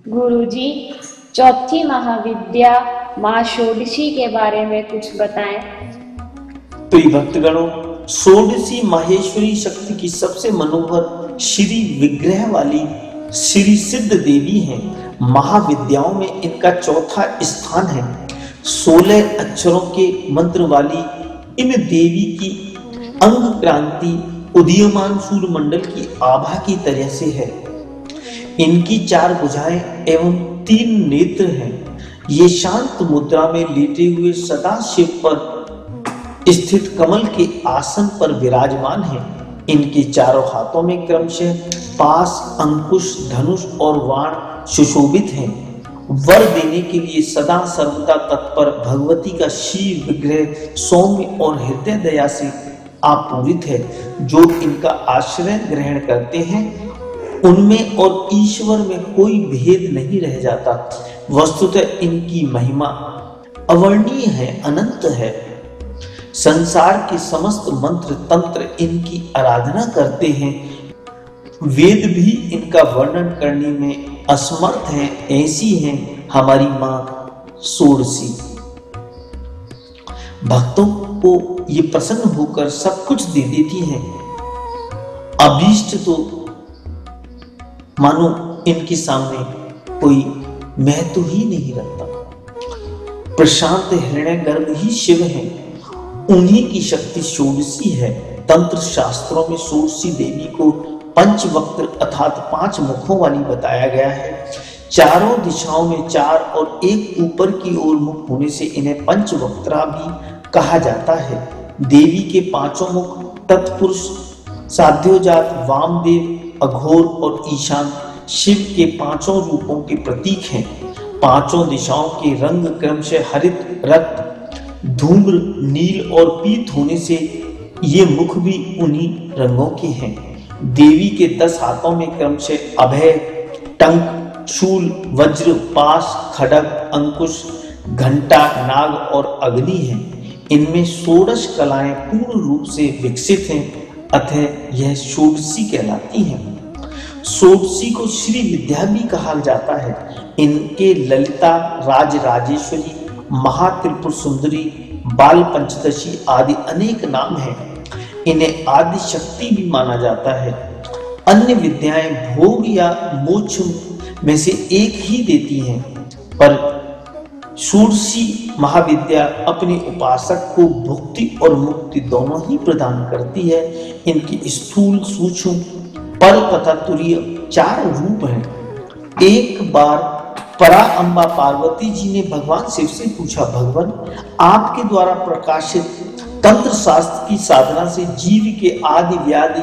गुरुजी, चौथी महाविद्या माँ षोडशी के बारे में कुछ बताएं। प्रिय भक्तगणों, षोडशी माहेश्वरी शक्ति की सबसे मनोहर श्री विग्रह वाली श्री सिद्ध देवी हैं। महाविद्याओं में इनका चौथा स्थान है। 16 अक्षरों के मंत्र वाली इन देवी की अंग क्रांति उदीयमान सूर्य मंडल की आभा की तरह से है। इनकी 4 भुजाएं एवं 3 नेत्र हैं। ये शांत मुद्रा में लेटे हुए सदा शिव पर स्थित कमल के आसन पर विराजमान हैं। इनके चारों हाथों में क्रमशः पास, अंकुश, धनुष और बाण सुशोभित हैं। वर देने के लिए सदा सर्वदा तत्पर भगवती का शील विग्रह सौम्य और हृदय दया से आपूरित है। जो इनका आश्रय ग्रहण करते हैं उनमें और ईश्वर में कोई भेद नहीं रह जाता। वस्तुतः इनकी महिमा अवर्णीय है, अनंत है। संसार के समस्त मंत्र तंत्र इनकी आराधना करते हैं। वेद भी इनका वर्णन करने में असमर्थ हैं। ऐसी हैं हमारी मां षोडशी। भक्तों को ये प्रसन्न होकर सब कुछ दे देती हैं। अभीष्ट तो मानो इनके सामने कोई महत्व ही नहीं रखता। प्रशांत हृदय गर्भ ही शिव है। उन्हीं की शक्ति षोडशी है। तंत्र शास्त्रों में षोडशी देवी को पंचवक्त्र अर्थात 5 मुखों वाली बताया गया है। चारों दिशाओं में 4 और एक ऊपर की ओर मुख होने से इन्हें पंचवक्त्रा भी कहा जाता है। देवी के 5 मुख तत्पुरुष, साध्योजात, वामदेव, अघोर और ईशान शिव के 5 रूपों के प्रतीक हैं। 5 दिशाओं के रंग क्रमशः हरित, रक्त, धूम्र, नील और पीत होने से ये मुख भी उन्हीं रंगों के हैं। देवी के 10 हाथों में क्रमशः अभय, टंक, शूल, वज्र, पाश, खड्ग, अंकुश, घंटा, नाग और अग्नि हैं। इनमें 16 कलाएं पूर्ण रूप से विकसित हैं। अतः यह षोडशी कहलाती है। षोडशी को श्री विद्या भी कहा जाता है। इनके ललिता, राज राजेश्वरी, महात्रिपुर सुंदरी, बाल पंचदशी आदि अनेक नाम हैं। इन्हें आदि शक्ति भी माना जाता है। अन्य विद्याएं भोग या मोक्ष में से एक ही देती हैं, पर षोडशी महाविद्या अपने उपासक को भुक्ति और मुक्ति दोनों ही प्रदान करती है। इनकी स्थूल, सूक्ष्म, पर तथा तुरीय 4 रूप हैं। एक बार परा अम्बा पार्वती जी ने भगवान शिव से पूछा, भगवान आपके द्वारा प्रकाशित तंत्र शास्त्र की साधना से जीव के आदि व्याधि,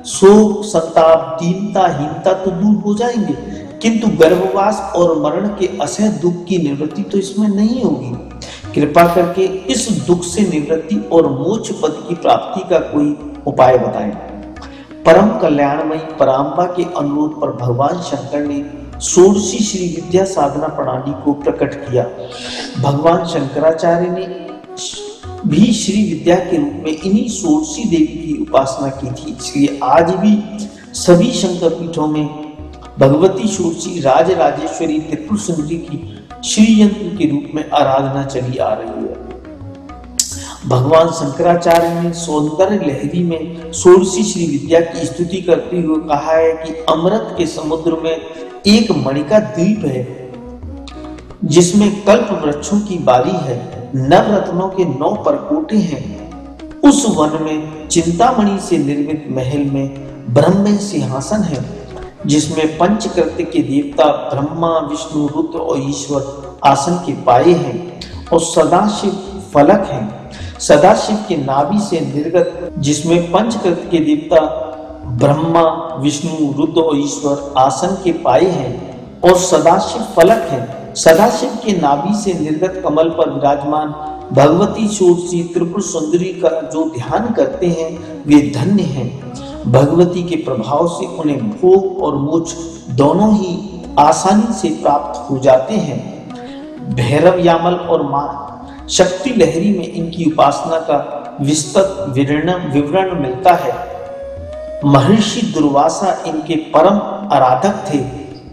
शोक, संताप, दीनता, हीनता तो दूर हो जाएंगे, किंतु गर्भवास और मरण के असह्य दुख की निवृत्ति तो इसमें नहीं होगी। कृपा करके इस दुख से निवृत्ति और मोक्ष पद की प्राप्ति का कोई उपाय बताएं। परम कल्याणमयी पराम्बा के अनुरोध पर भगवान शंकर ने षोडशी श्री विद्या साधना प्रणाली को प्रकट किया। भगवान शंकराचार्य ने भी श्री विद्या के रूप में इन्हीं षोडशी देवी की उपासना की थी। इसलिए आज भी सभी शंकर पीठों में भगवती षोडशी, राज राजेश्वरी, त्रिपुर सुंदरी की श्री यंत्र के रूप में आराधना चली आ रही है। भगवान शंकराचार्य ने सौंदर्य लहरी में षोडशी श्री विद्या की स्तुति करते हुए कहा है कि अमृत के समुद्र में एक मणिका द्वीप है जिसमें कल्प वृक्षों की बारी है, नवरत्नों के 9 परकोटे हैं। उस वन में चिंतामणि से निर्मित महल में ब्रह्म सिंहासन है जिसमें पंचकृत्य के देवता ब्रह्मा, विष्णु, रुद्र और ईश्वर आसन के पाए हैं और सदाशिव फलक हैं। सदाशिव के नाभि से निर्गत जिसमें पंचकृत्य के देवता ब्रह्मा, विष्णु, रुद्र और ईश्वर आसन के पाए हैं और सदाशिव फलक है। सदाशिव के नाभि से निर्गत कमल पर विराजमान भगवती षोडशी त्रिपुर सुंदरी का जो ध्यान करते हैं वे धन्य हैं। भगवती के प्रभाव से उन्हें भोग और मोक्ष दोनों ही आसानी से प्राप्त हो जाते हैं। भैरव यामल और मां शक्ति लहरी में इनकी उपासना का विस्तृत विवरण मिलता है। महर्षि दुर्वासा इनके परम आराधक थे।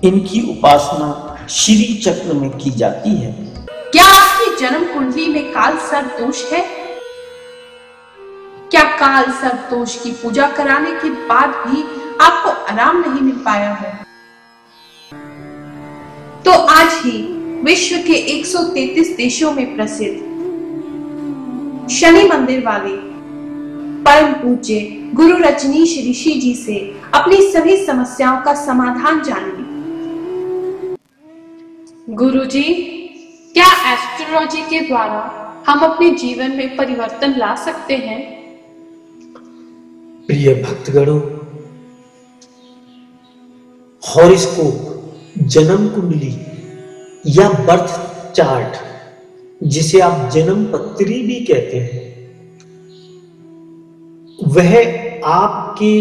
इनकी उपासना श्री चक्र में की जाती है। क्या आपकी जन्म कुंडली में काल सर्प दोष है? क्या काल सर्प दोष की पूजा कराने के बाद भी आपको आराम नहीं मिल पाया है? तो आज ही विश्व के 133 देशों में प्रसिद्ध शनि मंदिर वाले परम पूज्य गुरु रजनीश ऋषि जी से अपनी सभी समस्याओं का समाधान जानिए। गुरुजी, क्या एस्ट्रोलॉजी के द्वारा हम अपने जीवन में परिवर्तन ला सकते हैं? प्रिय भक्तगणों, हॉरोस्कोप, जन्म कुंडली या बर्थ चार्ट, जिसे आप जन्म पत्री भी कहते हैं, वह आपके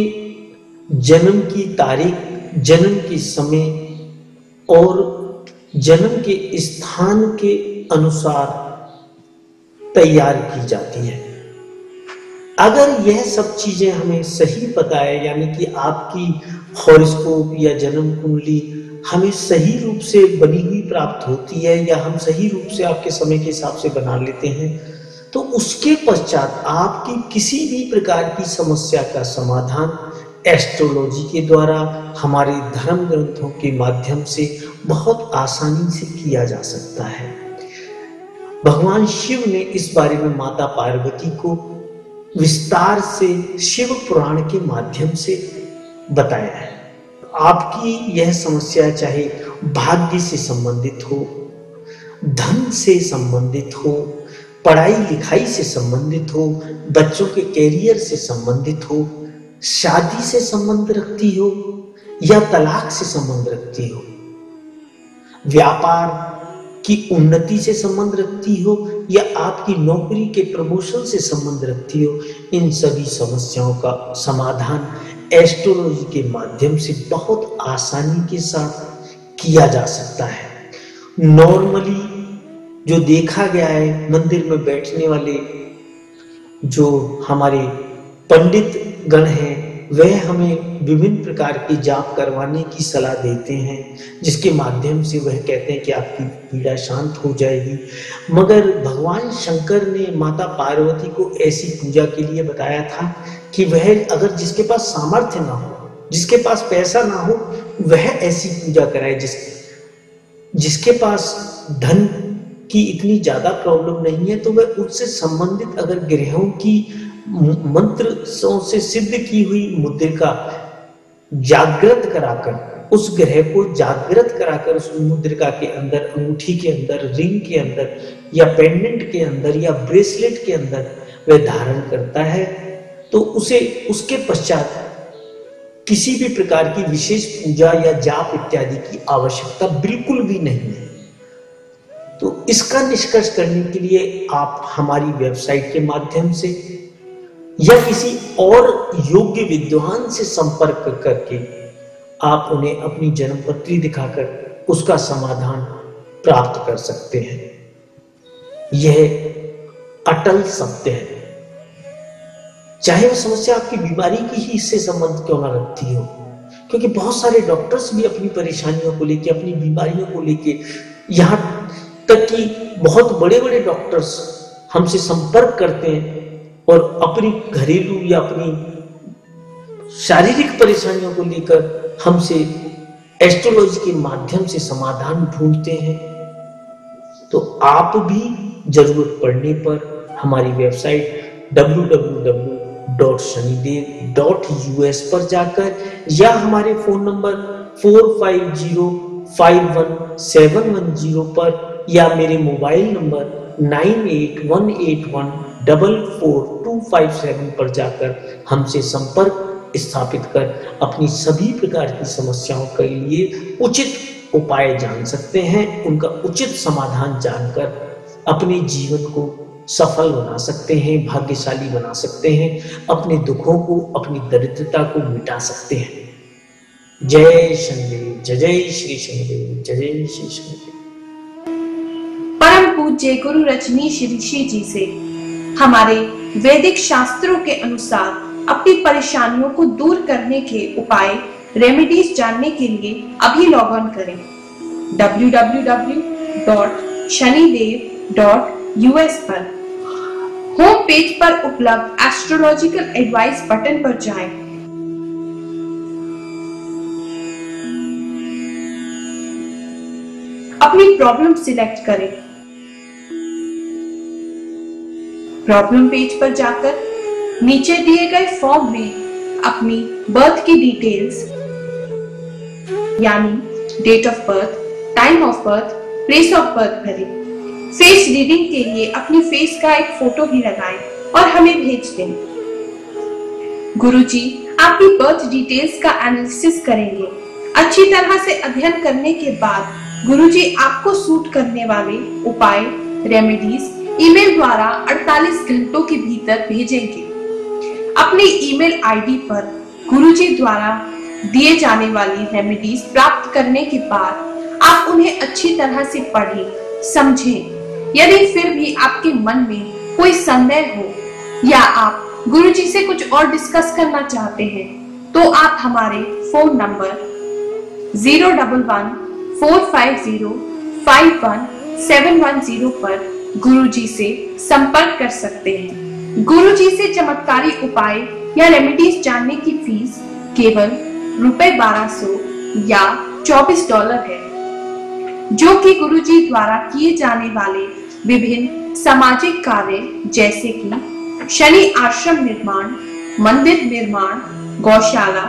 जन्म की तारीख, जन्म के समय और जन्म के स्थान के अनुसार तैयार की जाती है। अगर यह सब चीजें हमें सही पता है, यानी कि आपकी हॉरोस्कोप या जन्म कुंडली हमें सही रूप से बनी हुई प्राप्त होती है या हम सही रूप से आपके समय के हिसाब से बना लेते हैं, तो उसके पश्चात आपकी किसी भी प्रकार की समस्या का समाधान एस्ट्रोलॉजी के द्वारा हमारे धर्म ग्रंथों के माध्यम से बहुत आसानी से किया जा सकता है। भगवान शिव ने इस बारे में माता पार्वती को विस्तार से शिव पुराण के माध्यम से बताया है। आपकी यह समस्या चाहे भाग्य से संबंधित हो, धन से संबंधित हो, पढ़ाई लिखाई से संबंधित हो, बच्चों के कैरियर से संबंधित हो, शादी से संबंध रखती हो या तलाक से संबंध रखती हो, व्यापार की उन्नति से संबंध रखती हो या आपकी नौकरी के प्रमोशन से संबंध रखती हो, इन सभी समस्याओं का समाधान एस्ट्रोलॉजी के माध्यम से बहुत आसानी के साथ किया जा सकता है। नॉर्मली जो देखा गया है, मंदिर में बैठने वाले जो हमारे पंडित गण हैं, वह हमें विभिन्न प्रकार की जाप करवाने की सलाह देते हैं, जिसके माध्यम से वह कहते हैं कि आपकी पीड़ा शांत हो जाएगी। मगर भगवान शंकर ने माता पार्वती को ऐसी पूजा के लिए बताया था कि वह अगर जिसके पास सामर्थ्य ना हो, जिसके पास पैसा ना हो, वह ऐसी पूजा कराए। जिसके पास धन की इतनी ज्यादा प्रॉब्लम नहीं है, तो वह उससे संबंधित अगर ग्रहों की मंत्र से सिद्ध की हुई मुद्रिका जागृत कराकर, उस ग्रह को जागृत कराकर उस मुद्रिका के अंदर, अंगूठी के अंदर, रिंग के अंदर या पेंडेंट के अंदर या ब्रेसलेट के अंदर वह धारण करता है, तो उसे उसके पश्चात किसी भी प्रकार की विशेष पूजा या जाप इत्यादि की आवश्यकता बिल्कुल भी नहीं है। तो इसका निष्कर्ष करने के लिए आप हमारी वेबसाइट के माध्यम से या किसी और योग्य विद्वान से संपर्क करके आप उन्हें अपनी जन्मपत्री दिखाकर उसका समाधान प्राप्त कर सकते हैं। यह अटल सत्य है। चाहे वह समस्या आपकी बीमारी की ही इससे संबंध क्यों ना रखती हो, क्योंकि बहुत सारे डॉक्टर्स भी अपनी परेशानियों को लेके, अपनी बीमारियों को लेके, यहाँ तक कि बहुत बड़े बड़े डॉक्टर्स हमसे संपर्क करते हैं और अपनी घरेलू या अपनी शारीरिक परेशानियों को लेकर हमसे एस्ट्रोलॉजी के माध्यम से समाधान ढूंढते हैं। तो आप भी जरूरत पड़ने पर हमारी वेबसाइट www.shanidev.us पर जाकर या हमारे फोन नंबर 45051710 पर या मेरे मोबाइल नंबर 9818144257 पर जाकर हमसे संपर्क स्थापित कर अपनी सभी प्रकार की समस्याओं के लिए उचित उपाय जान सकते हैं, उनका उचित समाधान जानकर अपने जीवन को सफल बना सकते हैं, भाग्यशाली बना सकते हैं, अपने दुखों को, अपनी दरिद्रता को मिटा सकते हैं। जय शनिदेव, जय जय श्री शनिदेव, जय जय श्री शनिदेव। परम पूज्य गुरु रजनीश ऋषि जी से हमारे वैदिक शास्त्रों के अनुसार अपनी परेशानियों को दूर करने के उपाय, रेमेडीज जानने के लिए अभी लॉग ऑन करें www.shanidev.us पर। होम पेज पर उपलब्ध एस्ट्रोलॉजिकल एडवाइस बटन पर जाएं। अपनी प्रॉब्लम सिलेक्ट करें। प्रॉब्लम पेज पर जाकर नीचे दिए गए फॉर्म में अपनी बर्थ की डिटेल्स यानी date of birth, time of birth, place of birth भरें। फेस रीडिंग के लिए अपनी फेस का एक फोटो भी लगाएं और हमें भेज दें। गुरुजी आपकी बर्थ डिटेल्स का एनालिसिस करेंगे। अच्छी तरह से अध्ययन करने के बाद गुरुजी आपको सूट करने वाले उपाय, रेमेडीज ईमेल द्वारा 48 घंटों के भीतर भेजेंगे। अपने ईमेल आईडी पर गुरुजी द्वारा दिए जाने वाली रेमेडीज प्राप्त करने के बाद आप उन्हें अच्छी तरह से पढ़ें, समझें। यदि फिर भी आपके मन में कोई संदेह हो या आप गुरुजी से कुछ और डिस्कस करना चाहते हैं तो आप हमारे फोन नंबर 011-450-51710 पर गुरुजी से संपर्क कर सकते हैं। गुरुजी से चमत्कारी उपाय या रेमेडीज जानने की फीस केवल ₹1200 या $24 है, जो कि गुरुजी द्वारा किए जाने वाले विभिन्न सामाजिक कार्य जैसे कि शनि आश्रम निर्माण, मंदिर निर्माण, गौशाला,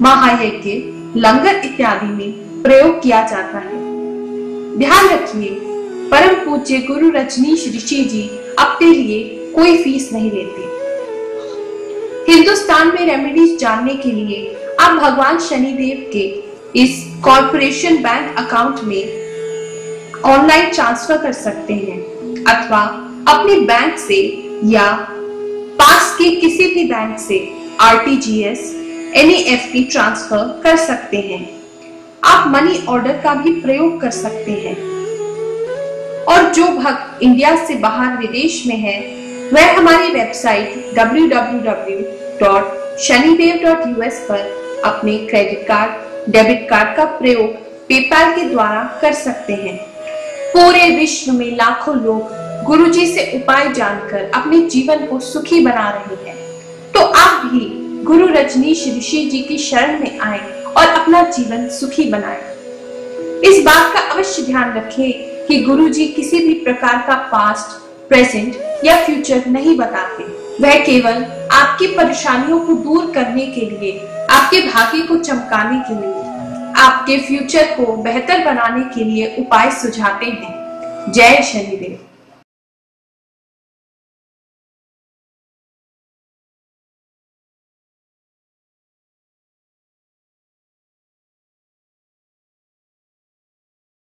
महायज्ञ, लंगर इत्यादि में प्रयोग किया जाता है। ध्यान रखिए, परम पूज्य गुरु रजनीश ऋषि जी अपने लिए कोई फीस नहीं लेते। हिंदुस्तान में रेमेडीज जानने के लिए आप भगवान शनिदेव के इस कॉर्पोरेशन बैंक अकाउंट में ऑनलाइन ट्रांसफर कर सकते हैं अथवा अपने बैंक से या पास के किसी भी बैंक से RTGS, NEFT ट्रांसफर कर सकते हैं। आप मनी ऑर्डर का भी प्रयोग कर सकते हैं। और जो भक्त इंडिया से बाहर विदेश में है वह हमारी वेबसाइट www.shanidev.us पर अपने क्रेडिट कार्ड, डेबिट कार्ड का प्रयोग पेपाल के द्वारा कर सकते हैं। पूरे विश्व में लाखों लोग गुरुजी से उपाय जानकर अपने जीवन को सुखी बना रहे हैं। तो आप भी गुरु रजनीश ऋषि जी की शरण में आए और अपना जीवन सुखी बनाएं। इस बात का अवश्य ध्यान रखें कि गुरुजी किसी भी प्रकार का पास्ट, प्रेजेंट या फ्यूचर नहीं बताते। वह केवल आपकी परेशानियों को दूर करने के लिए, आपके भाग्य को चमकाने के लिए, आपके फ्यूचर को बेहतर बनाने के लिए उपाय सुझाते हैं। जय शनिदेव।